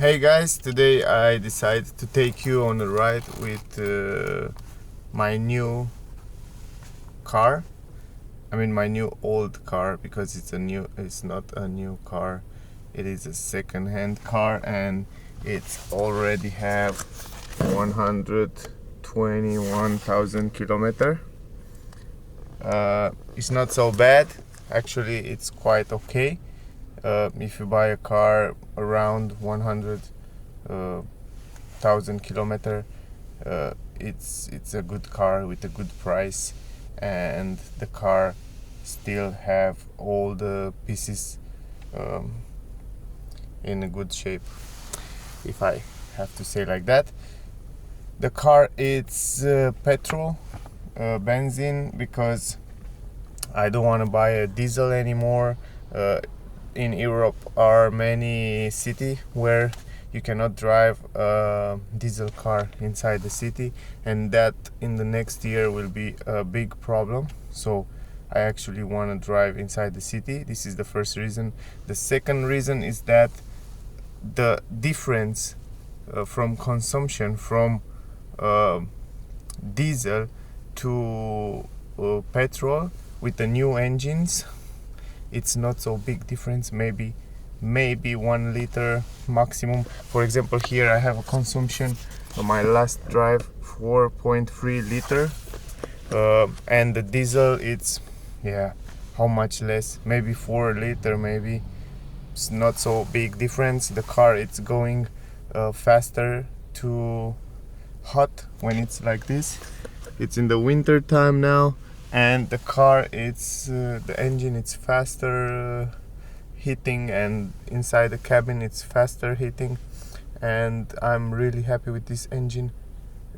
Hey guys, today I decided to take you on a ride with my new car. I mean my new old car, because it's not a new car. It is a second-hand car and it's already have 121,000 kilometer. It's not so bad. Actually, it's quite okay. If you buy a car around 100,000 kilometer, it's a good car with a good price, and the car still have all the pieces in a good shape, if I have to say like that. The car it's petrol, benzene, because I don't want to buy a diesel anymore. In Europe are many cities where you cannot drive a diesel car inside the city, and that in the next year will be a big problem. So I actually want to drive inside the city. This is the first reason. The second reason is that the difference from consumption from diesel to petrol with the new engines, it's not so big difference. Maybe 1 liter maximum. For example, here I have a consumption on my last drive 4.3 liter, and the diesel it's how much less, maybe 4 liter. Maybe it's not so big difference. The car it's going faster to hot when it's like this. It's in the winter time now, and the car it's the engine it's faster heating, and inside the cabin it's faster heating, and I'm really happy with this engine.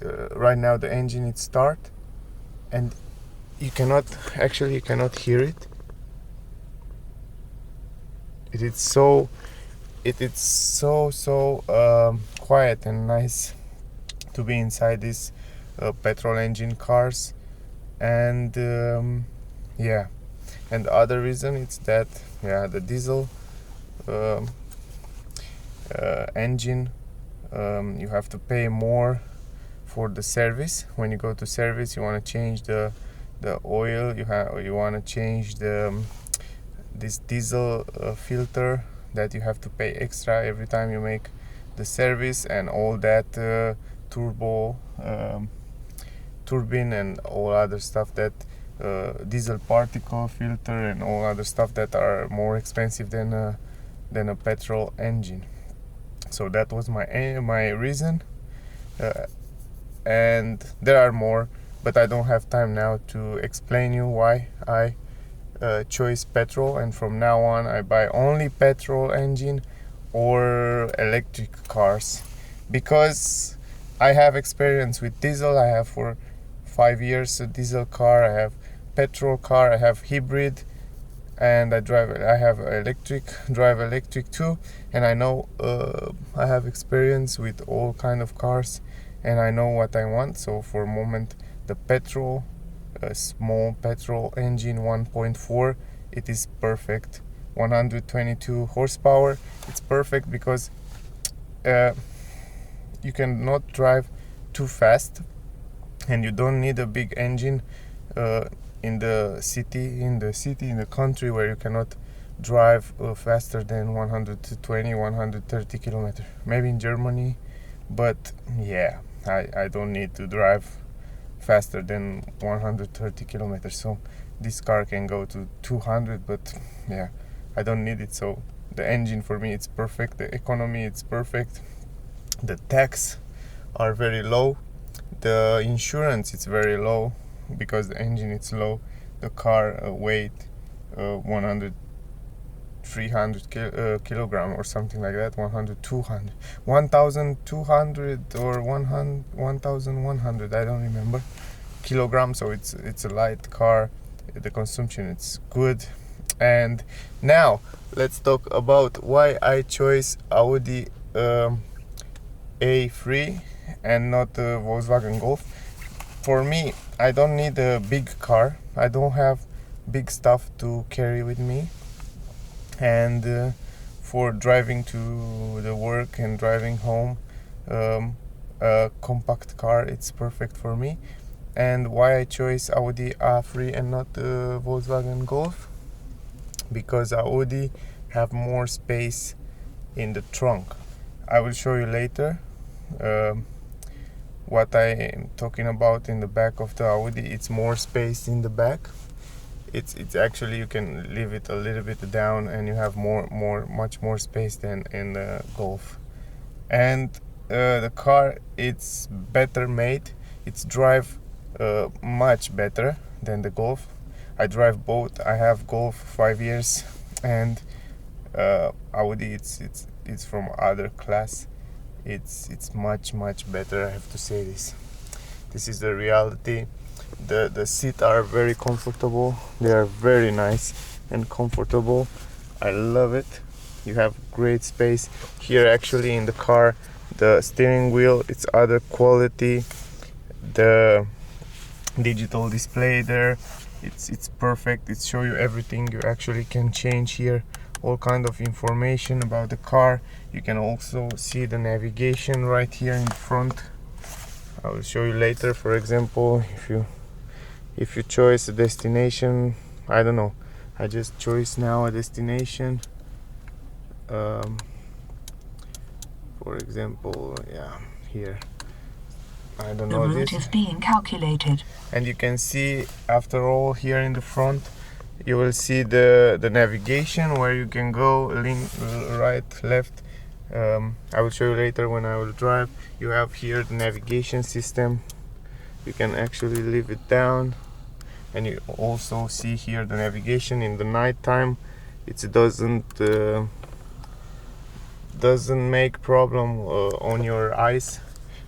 Right now the engine it start, and you cannot hear it. It is so quiet and nice to be inside these petrol engine cars. And and the other reason it's that the diesel engine, you have to pay more for the service. When you go to service, you want to change the oil, you want to change this diesel filter, that you have to pay extra every time you make the service, and all that turbo turbine and all other stuff, that diesel particle filter and all other stuff that are more expensive than a petrol engine. So that was my reason, and there are more, but I don't have time now to explain you why I chose petrol, and from now on I buy only petrol engine or electric cars, because I have experience with diesel. I have for 5 years a diesel car, I have petrol car, I have hybrid, and I have drive electric too, and I know I have experience with all kind of cars, and I know what I want. So for a moment, the petrol, a small petrol engine 1.4, it is perfect. 122 horsepower, it's perfect, because you cannot drive too fast, and you don't need a big engine in the country, where you cannot drive faster than 120, 130 kilometers. Maybe in Germany, but I don't need to drive faster than 130 kilometers. So this car can go to 200, but I don't need it. So the engine for me it's perfect, the economy it's perfect, the tax are very low, the insurance it's very low, because the engine it's low. The car weight 300 kilogram or something like that, 1,200 or 1,100, I don't remember, kilogram. So it's a light car, the consumption it's good. And now let's talk about why I chose Audi A3 and not Volkswagen Golf. For me, I don't need a big car. I don't have big stuff to carry with me, and for driving to the work and driving home. A compact car, it's perfect for me. And why I chose Audi A3 and not Volkswagen Golf? Because Audi have more space in the trunk. I will show you later what I am talking about. In the back of the Audi, it's more space in the back. It's actually, you can leave it a little bit down and you have much more space than in the Golf. And the car, it's better made. It's drive much better than the Golf. I drive both. I have Golf 5 years, and Audi, it's from other class. It's much better, I have to say this. This is the reality. The seats are very comfortable. They are very nice and comfortable. I love it. You have great space here. Actually, in the car, the steering wheel, it's other quality. The digital display there, it's perfect. It shows you everything. You actually can change here all kind of information about the car. You can also see the navigation right here in front. I will show you later. For example, if you choose a destination, I don't know, I just choose now a destination. For example, yeah, here, I don't know, the route is being calculated. And you can see, after all, here in the front you will see the navigation, where you can go right, left. I will show you later when I will drive. You have here the navigation system. You can actually leave it down, and you also see here the navigation in the night time. It doesn't make problem on your eyes,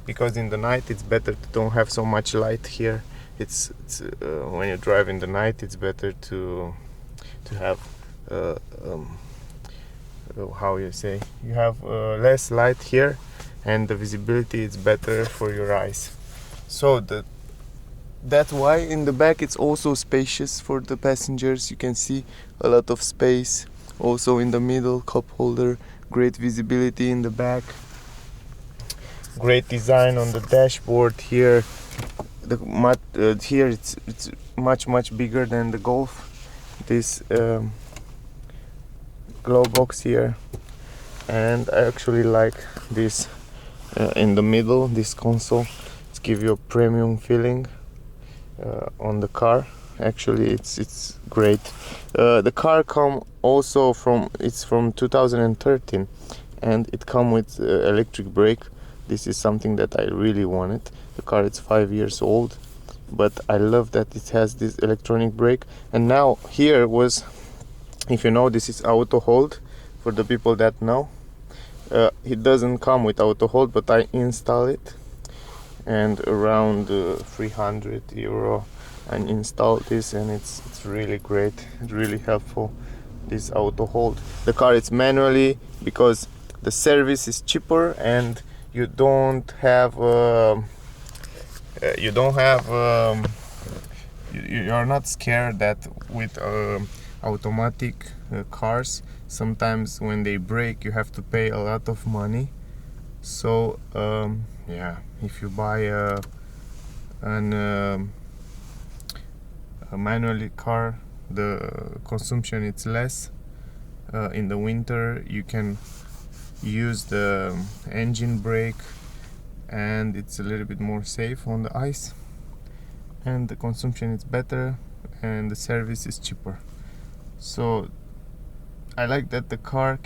because in the night it's better to don't have so much light here. It's when you drive in the night, it's better to have how you say, you have less light here, and the visibility is better for your eyes. So that's why in the back it's also spacious for the passengers. You can see a lot of space. Also in the middle, cup holder, great visibility in the back, great design on the dashboard here. Here it's much bigger than the Golf. This glow box here, and I actually like this in the middle, this console. It's give you a premium feeling on the car. Actually, it's great. The car come also from 2013, and it come with electric brake. This is something that I really wanted. The car is 5 years old, but I love that it has this electronic brake. And now here was, if you know, this is auto hold. For the people that know, it doesn't come with auto hold, but I install it, and around 300 euro and install this, and it's really great. It's really helpful, this auto hold. The car is manually, because the service is cheaper, and you don't have you are not scared that with automatic cars, sometimes when they break you have to pay a lot of money. So yeah, if you buy a manual car, the consumption is less. In the winter you can use the engine brake, and it's a little bit more safe on the ice, and the consumption is better, and the service is cheaper. So I like that the car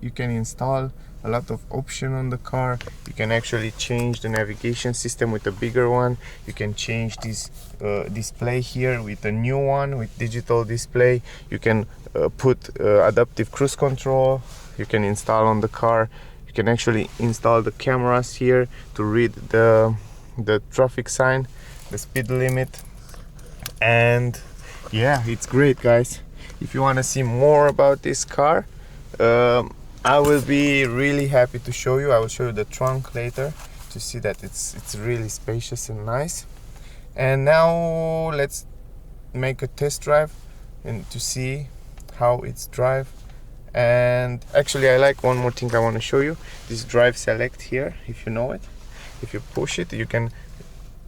you can install a lot of option on the car. You can actually change the navigation system with a bigger one. You can change this display here with a new one with digital display. You can put adaptive cruise control. You can install on the car. You can actually install the cameras here to read the traffic sign, the speed limit, and yeah, it's great, guys. If you want to see more about this car, I will be really happy to show you. I will show you the trunk later to see that it's really spacious and nice. And now let's make a test drive and to see how it's drive And actually I like one more thing I want to show you, this drive select here. If you know it, if you push it, you can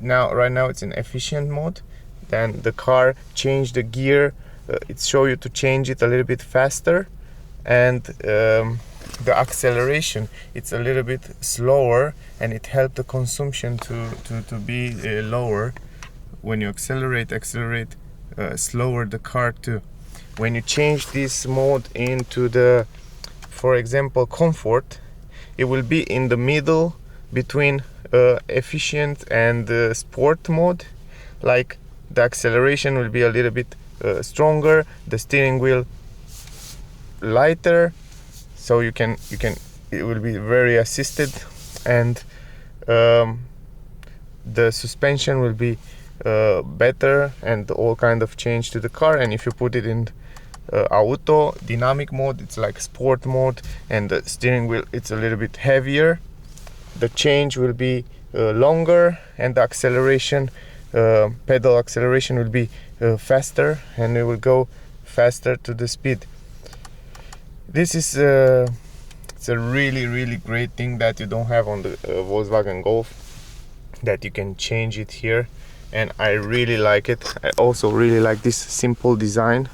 right now it's in efficient mode. Then the car change the gear, it show you to change it a little bit faster, and the acceleration it's a little bit slower, and it helped the consumption to be lower. When you accelerate slower the car too. When you change this mode into the, for example, comfort, it will be in the middle between efficient and sport mode. Like the acceleration will be a little bit stronger, the steering wheel lighter, so you can it will be very assisted, and the suspension will be better, and all kind of change to the car. And if you put it in auto dynamic mode, it's like sport mode, and the steering wheel it's a little bit heavier, the change will be longer, and the acceleration pedal acceleration will be faster, and it will go faster to the speed. This is it's a really great thing that you don't have on the Volkswagen Golf, that you can change it here, and I really like it. I also really like this simple design,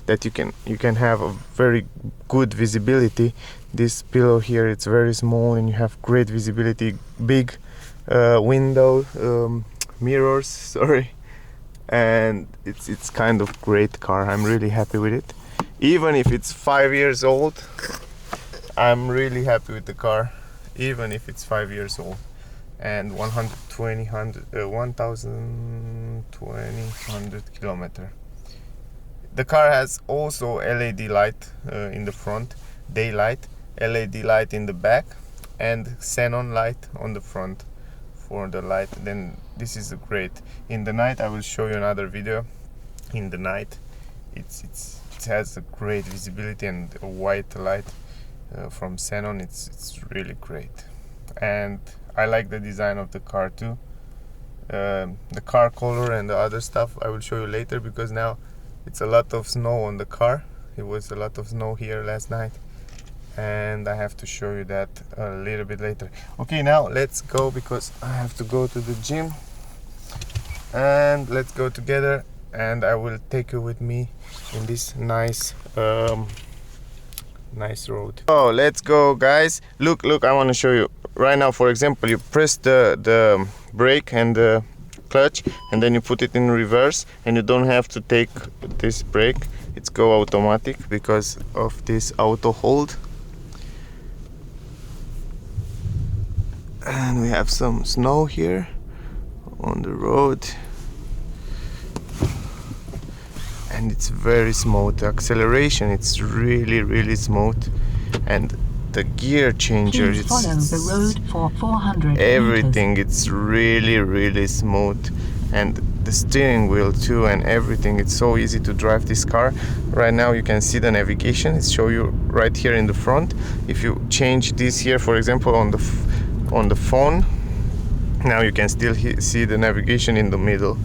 that you can have a very good visibility. This pillow here, it's very small, and you have great visibility, big window mirrors, sorry, and it's kind of great car. I'm really happy with it. Even if it's 5 years old, I'm really happy with the car, even if it's 5 years old. And 1,200 kilometer. The car has also LED light in the front, daylight, LED light in the back, and xenon light on the front for the light. Then this is great. In the night, I will show you another video. In the night, it has a great visibility, and a white light from xenon. It's really great, and I like the design of the car too. The car color and the other stuff I will show you later, because now it's a lot of snow on the car. It was a lot of snow here last night, and I have to show you that a little bit later. Okay, now let's go, because I have to go to the gym, and let's go together, and I will take you with me in this nice road. Oh, let's go, guys. Look, I want to show you right now. For example, you press the brake and the clutch, and then you put it in reverse, and you don't have to take this brake. It's go automatic because of this auto hold. And we have some snow here on the road, and it's very smooth. The acceleration, it's really smooth, and the gear changer, Please follow the road for 400 everything meters. It's really smooth, and the steering wheel too, and everything. It's so easy to drive this car. Right now you can see the navigation. It show you right here in the front. If you change this here, for example, on the phone, now you can still see the navigation in the middle.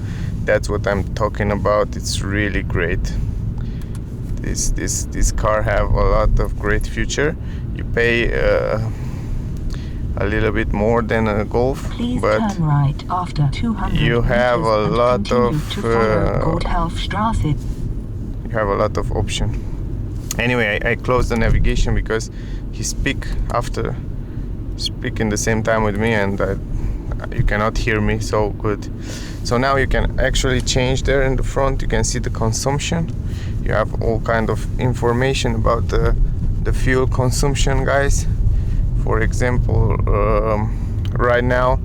That's what I'm talking about. It's really great. This car have a lot of great future. You pay a little bit more than a Golf, Please but turn right after 200 you have a meters lot and continue of to follow Goldhaufstrasse. you have a lot of option. Anyway, I closed the navigation because he speak in the same time with me, and you cannot hear me so good. So now you can actually change there in the front. You can see the consumption. You have all kind of information about the fuel consumption, guys. For example, right now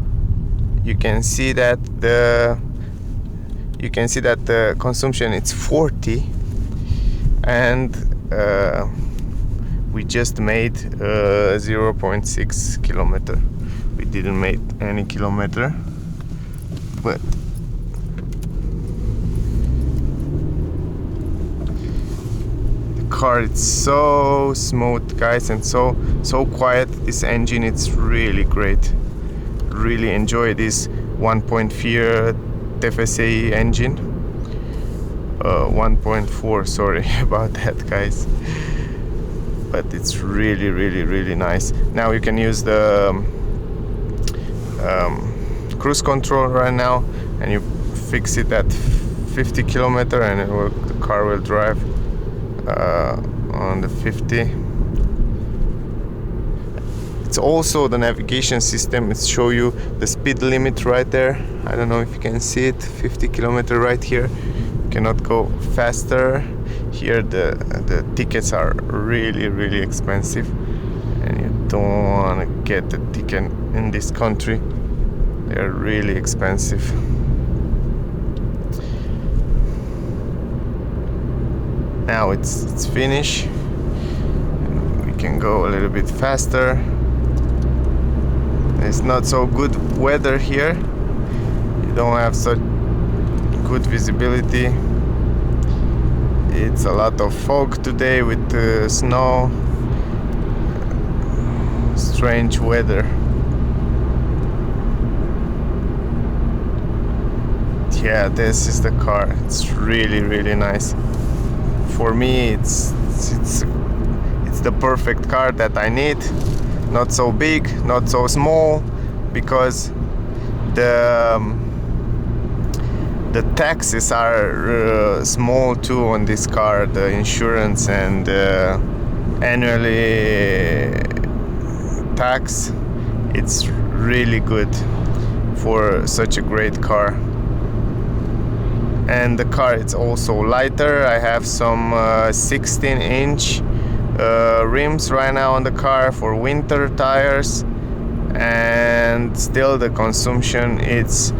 you can see that the consumption it's 40, and we just made 0.6 kilometer. We didn't make any kilometer, but the car, it's so smooth, guys, and so quiet. This engine, it's really great. Really enjoy this 1.4 TFSI engine. 1.4, sorry about that, guys. but it's really nice. Now you can use the cruise control right now, and you fix it at 50 kilometer, and the car will drive on the 50. It's also the navigation system. It show you the speed limit right there. I don't know if you can see it. 50 kilometer right here. You cannot go faster. Here the tickets are really expensive, and you don't want to get the ticket in this country. They are really expensive. Now it's finished. We can go a little bit faster. It's not so good weather here. You don't have such good visibility. It's a lot of fog today with the snow. Strange weather. Yeah, this is the car. It's really nice. For me, it's the perfect car that I need. Not so big, not so small, because the taxes are small too on this car. The insurance and annually tax, it's really good for such a great car. And the car is also lighter. I have some 16-inch rims right now on the car for winter tires, and still the consumption it's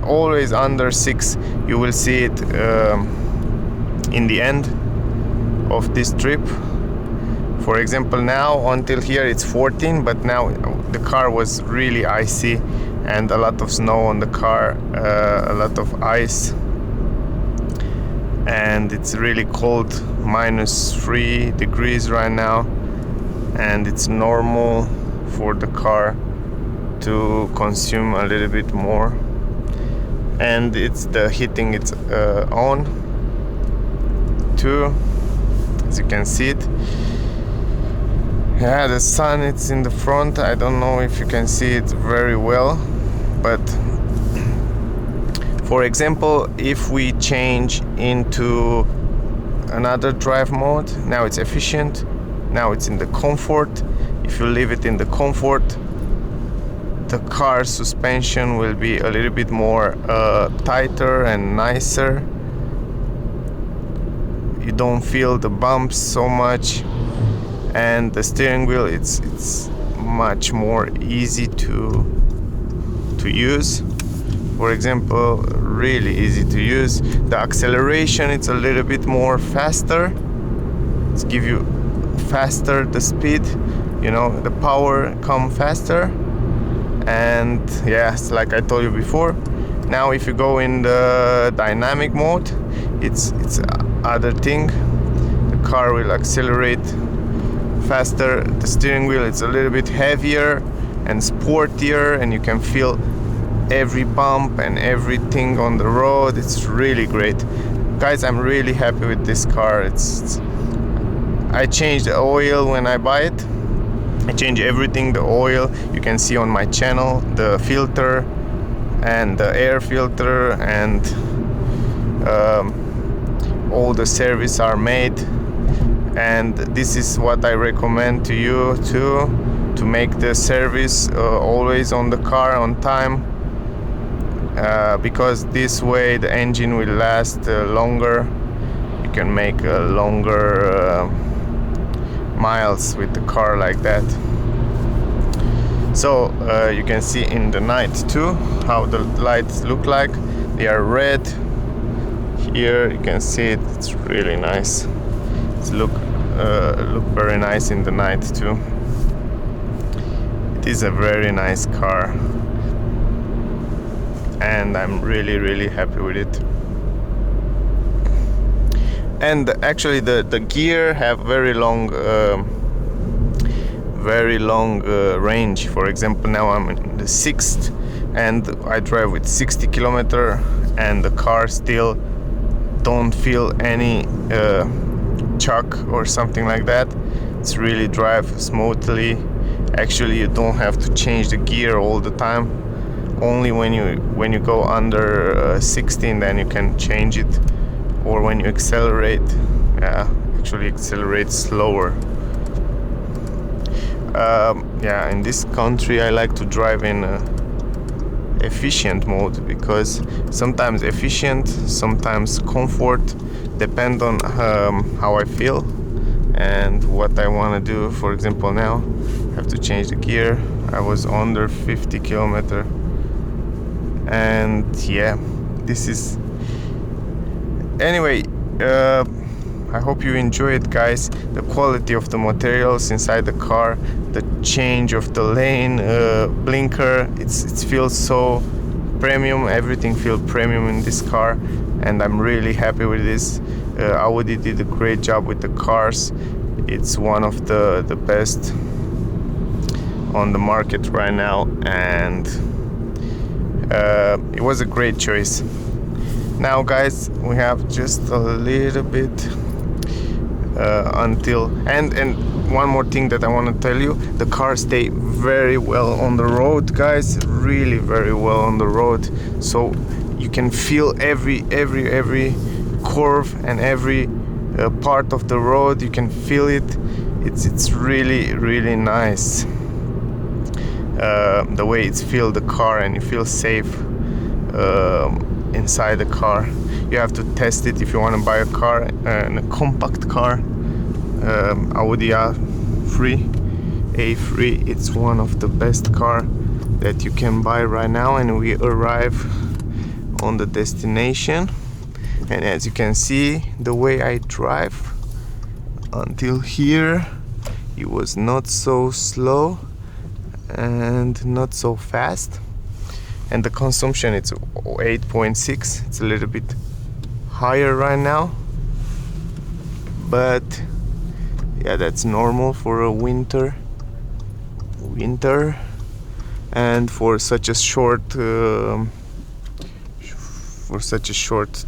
always under 6. You will see it in the end of this trip. For example, now until here it's 14, but now the car was really icy and a lot of snow on the car, a lot of ice, and it's really cold, -3 degrees right now, and it's normal for the car to consume a little bit more. And it's the heating, it's on too, as you can see it. Yeah, the sun, it's in the front. I don't know if you can see it very well, but for example, if we change into another drive mode, now it's efficient, now it's in the comfort. If you leave it in the comfort, the car suspension will be a little bit more tighter and nicer. You don't feel the bumps so much, and the steering wheel, it's much more easy to use. For example, really easy to use. The acceleration, it's a little bit more faster. It's give you faster the speed, you know, the power come faster. And yes, like I told you before, now if you go in the dynamic mode, it's other thing. The car will accelerate faster. The steering wheel, it's a little bit heavier and sportier, and you can feel every bump and everything on the road. It's really great, guys. I'm really happy with this car. I changed the oil when I buy it. I change everything, the oil, you can see on my channel, the filter and the air filter, and all the service are made. And this is what I recommend to you too, to make the service always on the car on time, because this way the engine will last longer. You can make longer miles with the car like that. So you can see in the night too how the lights look like. They are red. Here you can see it. It's really nice. It's look very nice in the night too. It is a very nice car, and I'm really happy with it. And actually the gear have very long range. For example, now I'm in the 6th and I drive with 60 kilometer, and the car still don't feel any chuck or something like that. It's really drive smoothly. Actually, you don't have to change the gear all the time. Only when you go under 16, then you can change it, or when you accelerate. Yeah, actually accelerate slower. Yeah, in this country I like to drive in efficient mode, because sometimes efficient, sometimes comfort, depend on how I feel and what I want to do. For example, now I have to change the gear. I was under 50 kilometer, and yeah, this is anyway. I hope you enjoy it, guys. The quality of the materials inside the car, the change of the lane, blinker, it feels so premium. Everything feels premium in this car, and I'm really happy with this. Audi did a great job with the cars. It's one of the best on the market right now, and it was a great choice. Now, guys, we have just a little bit until and one more thing that I want to tell you: the car stay very well on the road, guys, really very well on the road. So you can feel every curve and every part of the road. You can feel it. It's really nice, the way it's feel the car, and you feel safe inside the car. You have to test it if you want to buy a car, a compact car. Audi A3. It's one of the best car that you can buy right now, and we arrive on the destination. And as you can see, the way I drive until here, it was not so slow and not so fast. And the consumption, it's 8.6. It's a little bit higher right now, but yeah, that's normal for a winter, and for such a short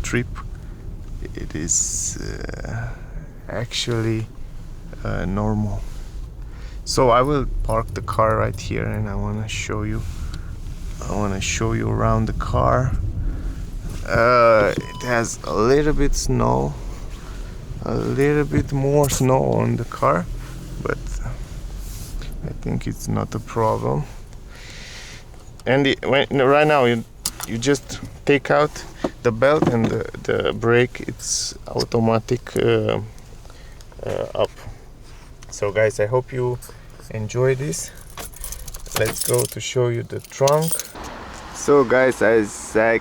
trip, it is actually normal. So I will park the car right here, and I want to show you around the car. It has a little bit more snow on the car, but I think it's not a problem. And right now you just take out the belt, and the brake, it's automatic up. So guys, I hope you enjoy this. Let's go to show you the trunk. So guys, as I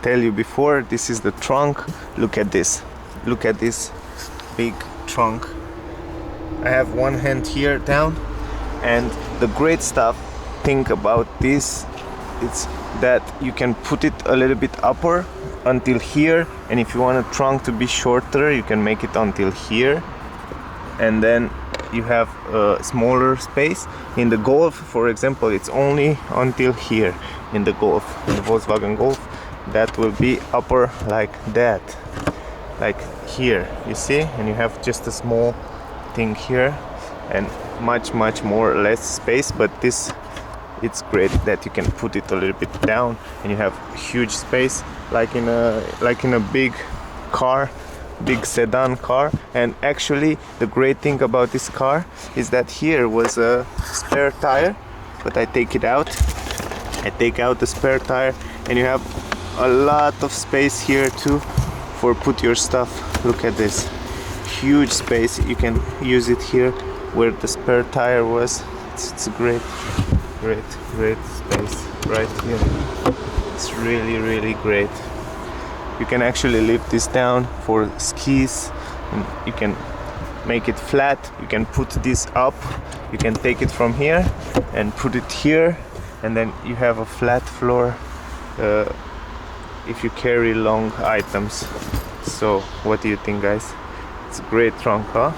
tell you before, this is the trunk. Look at this big trunk. I have one hand here down, and the great thing about this, it's that you can put it a little bit upper until here, and if you want a trunk to be shorter, you can make it until here, and then you have a smaller space. In the Golf, for example, it's only until here. In the Volkswagen Golf, that will be upper like that, like here, you see, and you have just a small thing here, and much more less space. But this, it's great that you can put it a little bit down, and you have huge space, like in a big car, big sedan car. And actually, the great thing about this car is that here was a spare tire, but I take it out. I take out the spare tire, and you have a lot of space here too for put your stuff. Look at this huge space. You can use it here where the spare tire was. It's a great space right here. It's really great. You can actually lift this down for skis, and you can make it flat. You can put this up. You can take it from here and put it here, and then you have a flat floor if you carry long items. So what do you think, guys? It's a great trunk, huh?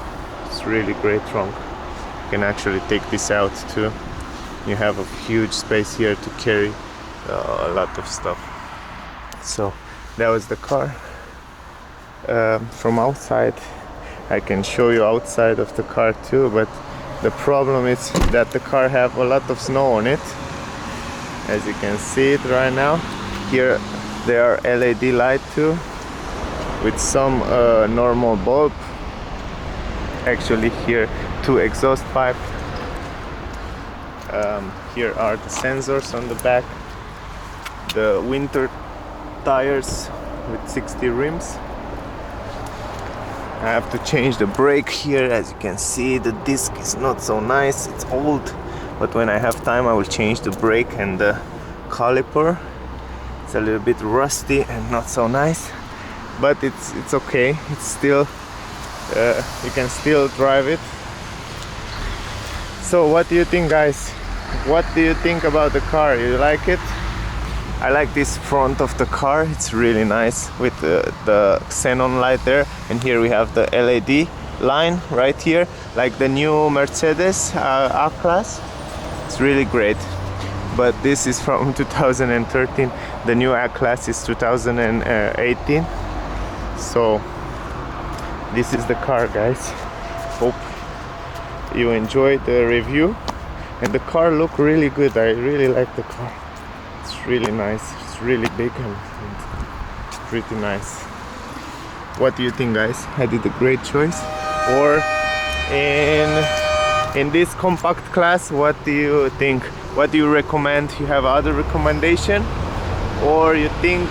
It's really great trunk. You can actually take this out too. You have a huge space here to carry a lot of stuff. So that was the car. from outside. I can show you outside of the car too, but the problem is that the car have a lot of snow on it, as you can see it right now. Here there are LED light too, with some normal bulb. Actually here 2 exhaust pipe. Here are the sensors on the back, the winter tires with 60 rims. I have to change the brake here. As you can see, the disc is not so nice, it's old, but when I have time I will change the brake and the caliper. It's a little bit rusty and not so nice, but it's okay. It's still you can still drive it. So what do you think, guys? What do you think about the car? You like it? I like this front of the car. It's really nice with the xenon light there, and here we have the LED line right here, like the new Mercedes A-Class. It's really great. But this is from 2013. The new A-Class is 2018. So this is the car, guys. Hope you enjoyed the review, and the car look really good. I really like the car. It's really nice. It's really big and pretty nice. What do you think, guys? I did a great choice. Or in this compact class, what do you think? What do you recommend? You have other recommendation, or you think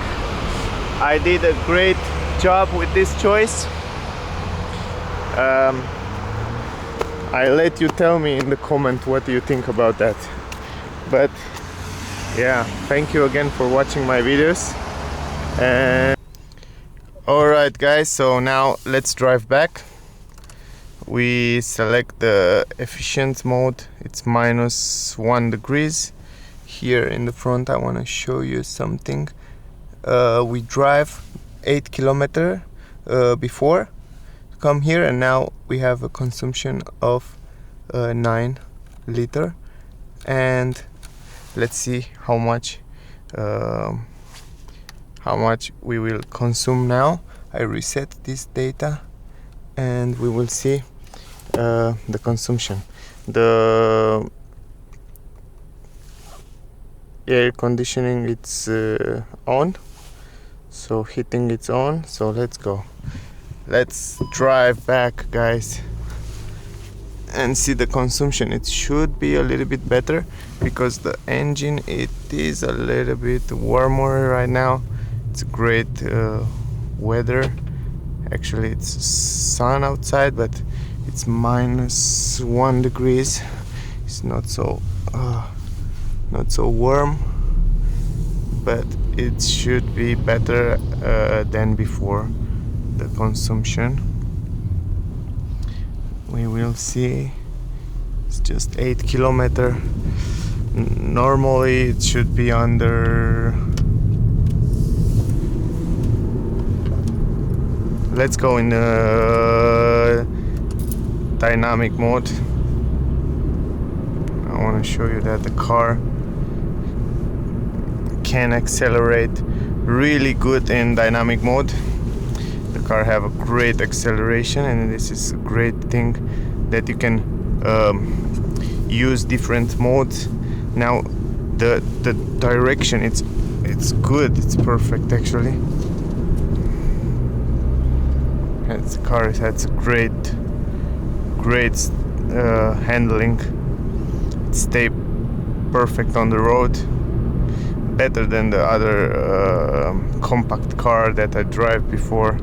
I did a great job with this choice? I let you tell me in the comment what do you think about that. But yeah, thank you again for watching my videos. And alright, guys, so now let's drive back. We select the efficient mode. It's -1 degrees. Here in the front I want to show you something. We drive 8 kilometers before to come here, and now we have a consumption of 9 liter. And let's see how much we will consume now. I reset this data and we will see the consumption. The air conditioning, it's on, so heating it's on. So let's go. Let's drive back, guys, and see the consumption. It should be a little bit better because the engine, it is a little bit warmer right now. It's great weather. Actually it's sun outside, but it's -1 degrees. It's not so warm, but it should be better than before. The consumption, we will see. It's just 8 kilometers. Normally it should be under. Let's go in dynamic mode. I want to show you that the car can accelerate really good in dynamic mode. The car have a great acceleration, and this is a great thing that you can use different modes. Now the direction, it's good, it's perfect actually. And the car has great handling. It stay perfect on the road, better than the other compact car that I drive before.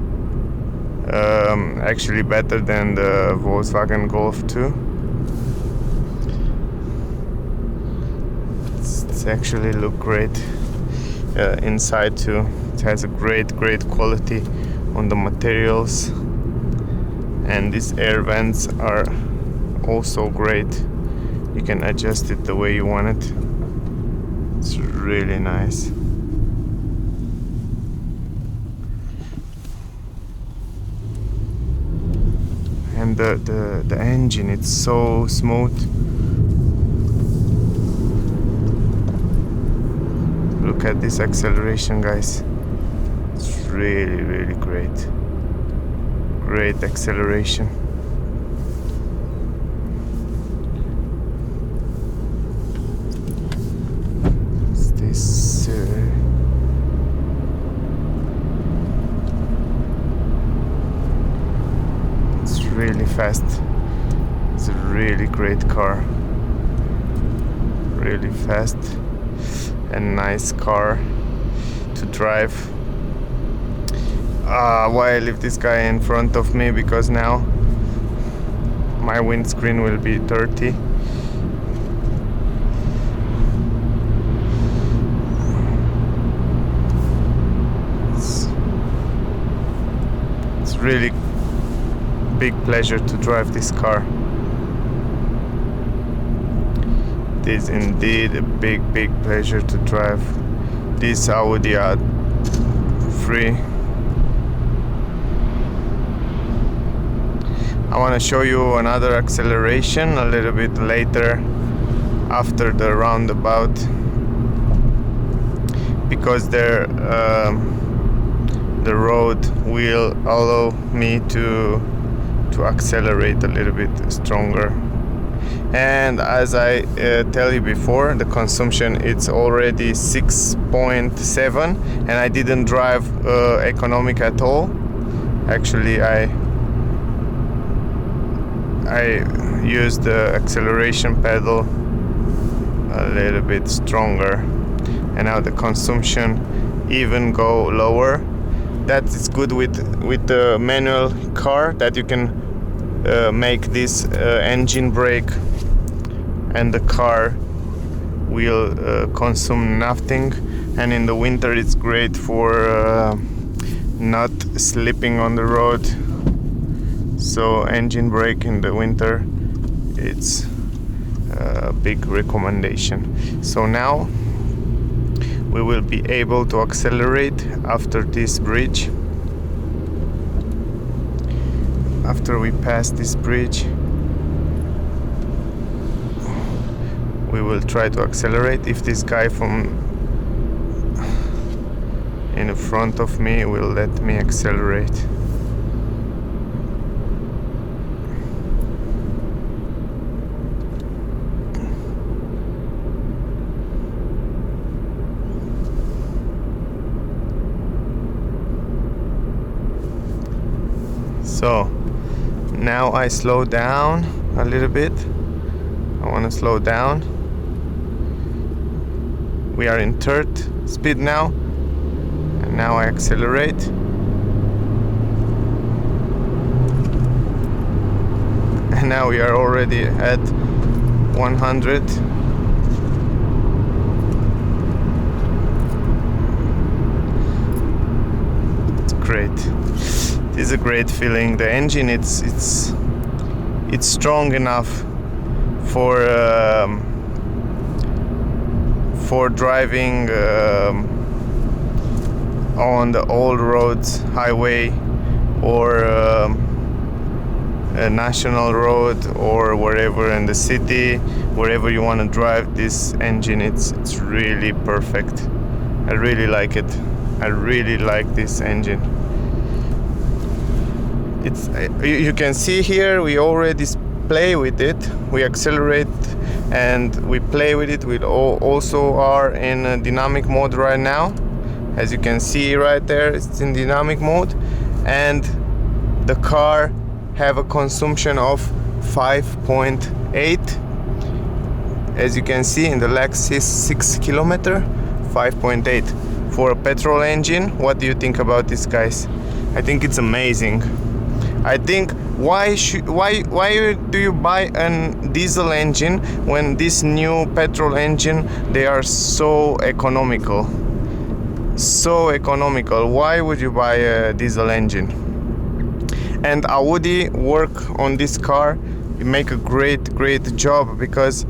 Actually better than the Volkswagen Golf 2. It's actually look great inside too. It has a great quality on the materials, and these air vents are also great. You can adjust it the way you want it. It's really nice. And the engine, it's so smooth. Look at this acceleration, guys. It's really great. great acceleration. This it's really fast. It's a really great car, really fast and nice car to drive. Why I leave this guy in front of me? Because now my windscreen will be dirty. It's really big pleasure to drive this car. It is indeed a big pleasure to drive this Audi A3. I want to show you another acceleration a little bit later after the roundabout, because there the road will allow me to accelerate a little bit stronger. And as I tell you before, the consumption it's already 6.7, and I didn't drive economic at all. Actually, I used the acceleration pedal a little bit stronger, and now the consumption even go lower. That is good with the manual car, that you can make this engine brake and the car will consume nothing. And in the winter it's great for not slipping on the road. So engine brake in the winter, it's a big recommendation. So now we will be able to accelerate after this bridge. After we pass this bridge, we will try to accelerate. If this guy from in front of me will let me accelerate. So now I slow down a little bit. I want to slow down. We are in third speed now, and now I accelerate. And now we are already at 100. It's great. It's a great feeling. The engine, it's strong enough for driving on the old roads, highway, or a national road, or wherever in the city, wherever you want to drive. This engine, it's really perfect. I really like it. I really like this engine. It's you can see here we already play with it. We accelerate and we play with it. We also are in a dynamic mode right now. As you can see right there, it's in dynamic mode, and the car have a consumption of 5.8. As you can see in the Lexus 6 kilometer, 5.8 for a petrol engine. What do you think about this, guys? I think it's amazing. I think why do you buy a diesel engine when this new petrol engine, they are so economical? So economical. Why would you buy a diesel engine? And Audi work on this car. You make a great job, because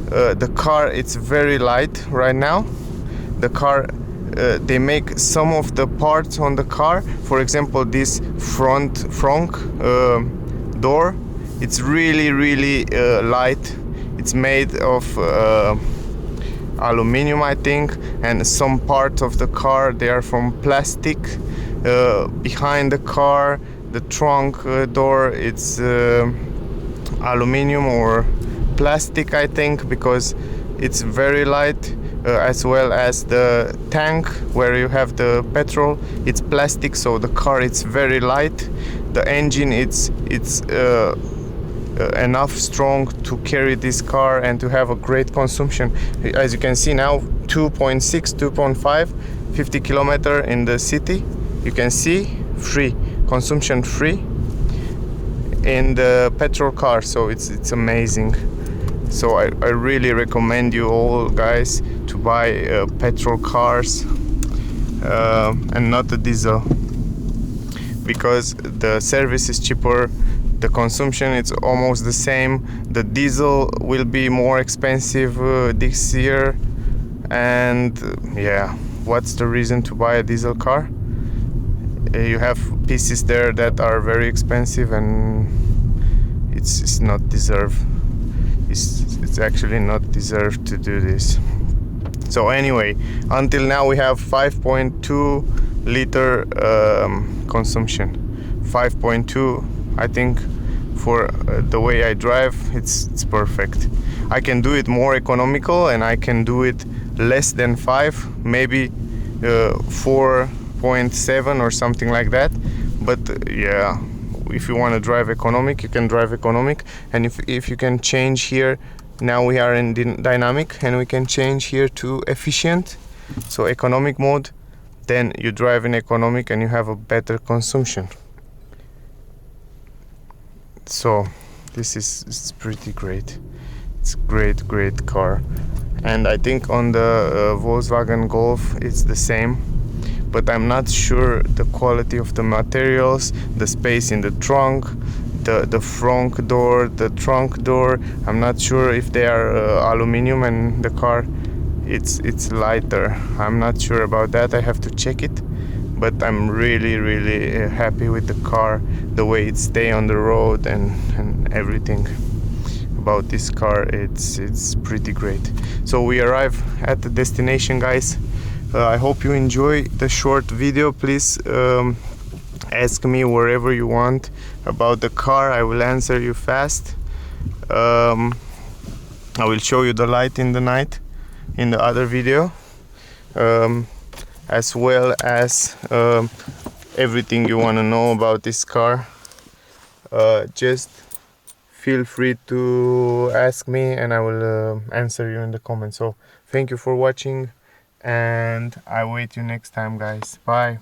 the car, it's very light right now. The car, they make some of the parts on the car. For example, this front door, it's really light. It's made of aluminum, I think, and some parts of the car, they are from plastic. Behind the car, the trunk door, it's aluminum or plastic, I think, because it's very light, as well as the tank where you have the petrol, it's plastic, so the car it's very light. The engine it's enough strong to carry this car and to have a great consumption. As you can see now, 2.6, 2.5, 50 kilometer in the city. You can see free consumption, free in the petrol car, so it's amazing. So I really recommend you all guys to buy petrol cars and not the diesel, because the service is cheaper, the consumption it's almost the same. The diesel will be more expensive this year, and yeah, what's the reason to buy a diesel car? You have pieces there that are very expensive, and it's not deserved. It's actually not deserved to do this. So anyway, until now we have 5.2 liter consumption. 5.2, I think for the way I drive, it's perfect. I can do it more economical, and I can do it less than 5, maybe 4.7 or something like that. But yeah, if you want to drive economic, you can drive economic. And if you can change here, now we are in dynamic, and we can change here to efficient, so economic mode, then you drive in economic and you have a better consumption. So this is pretty great. It's great car. And I think on the Volkswagen Golf it's the same, but I'm not sure the quality of the materials, the space in the trunk, the front door, the trunk door. I'm not sure if they are aluminum, and the car it's lighter. I'm not sure about that. I have to check it. But I'm really happy with the car, the way it stays on the road, and everything about this car. It's pretty great. So we arrive at the destination, guys. I hope you enjoy the short video. Please ask me wherever you want about the car. I will answer you fast. I will show you the light in the night in the other video, as well as everything you want to know about this car. Just feel free to ask me, and I will answer you in the comments. So thank you for watching, and I wait you next time, guys. Bye.